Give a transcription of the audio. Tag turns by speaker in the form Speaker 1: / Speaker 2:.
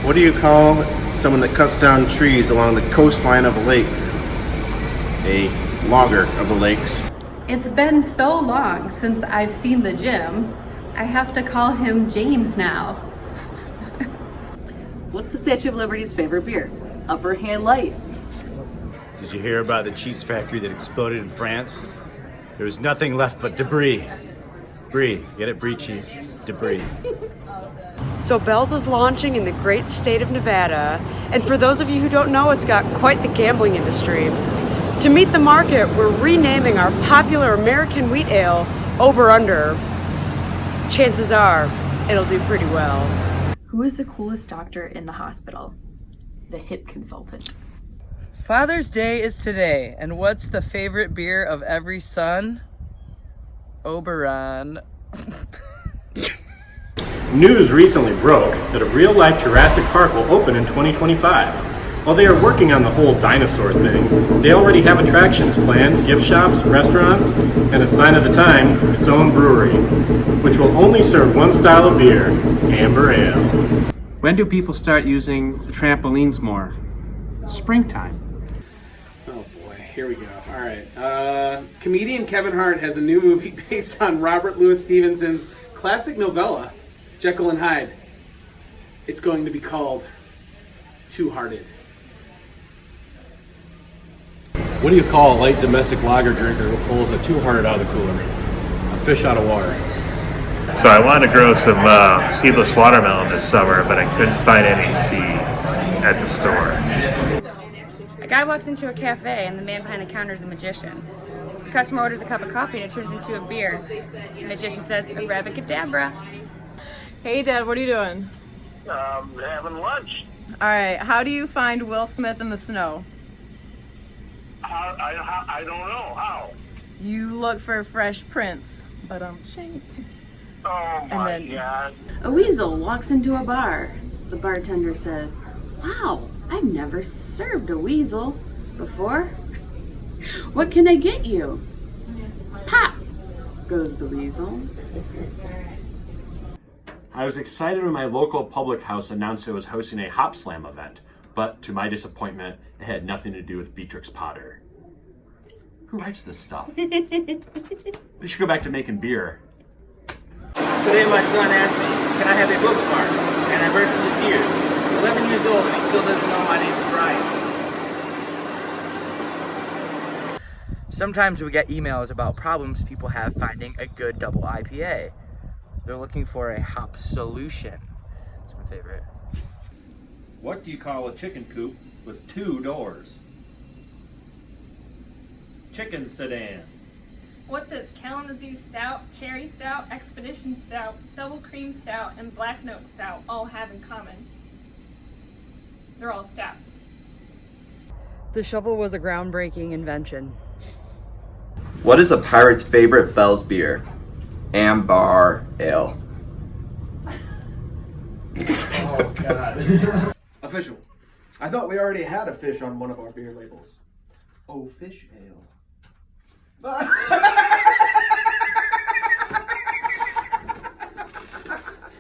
Speaker 1: What do you call someone that cuts down trees along the coastline of a lake? A logger of the lakes.
Speaker 2: It's been so long since I've seen the gym. I have to call him James now.
Speaker 3: What's the Statue of Liberty's favorite beer? Upper Hand Light.
Speaker 4: Did you hear about the cheese factory that exploded in France? There was nothing left but debris. Brie, get it? Brie cheese. Debris.
Speaker 5: So Bell's is launching in the great state of Nevada, and for those of you who don't know, it's got quite the gambling industry. To meet the market, we're renaming our popular American wheat ale Ober Under. Chances are, it'll do pretty well.
Speaker 6: Who is the coolest doctor in the hospital? The hip consultant.
Speaker 7: Father's Day is today, and what's the favorite beer of every son? Oberon.
Speaker 1: News recently broke that a real-life Jurassic Park will open in 2025. While they are working on the whole dinosaur thing, they already have attractions planned, gift shops, restaurants, and a sign of the time, its own brewery, which will only serve one style of beer, amber ale.
Speaker 8: When do people start using the trampolines more? Springtime.
Speaker 9: Oh boy, here we go. All right. Comedian Kevin Hart has a new movie based on Robert Louis Stevenson's classic novella, Jekyll and Hyde. It's going to be called Two-Hearted.
Speaker 10: What do you call a light domestic lager drinker who pulls a Two-Hearted out of the cooler? A fish out of water.
Speaker 4: So I wanted to grow some seedless watermelon this summer, but I couldn't find any seeds at the store.
Speaker 11: A guy walks into a cafe and the man behind the counter is a magician. The customer orders a cup of coffee and it turns into a beer. The magician says, "Abracadabra."
Speaker 12: Hey Dad, what are you doing?
Speaker 13: Having lunch.
Speaker 12: Alright, how do you find Will Smith in the snow?
Speaker 13: I don't know. How?
Speaker 12: You look for Fresh Prince, but shake.
Speaker 13: Oh my God.
Speaker 3: A weasel walks into a bar. The bartender says, "Wow, I've never served a weasel before. What can I get you?" "Pop," goes the weasel.
Speaker 14: I was excited when my local public house announced it was hosting a Hop Slam event, but to my disappointment, it had nothing to do with Beatrix Potter. Who writes this stuff? They should go back to making beer.
Speaker 15: Today my son asked me, can I have a bookmark? And I burst into tears. 11 years old and he still doesn't know my name is Brian.
Speaker 7: Sometimes we get emails about problems people have finding a good double IPA. They're looking for a hop solution. It's my favorite.
Speaker 10: What do you call a chicken coop with two doors? Chicken sedan.
Speaker 11: What does Kalamazoo Stout, Cherry Stout, Expedition Stout, Double Cream Stout, and Black Note Stout all have in common? They're all stouts.
Speaker 5: The shovel was a groundbreaking invention.
Speaker 16: What is a pirate's favorite Bell's beer? Amber ale.
Speaker 9: Oh God. Official. I thought we already had a fish on one of our beer labels. Oh, fish ale.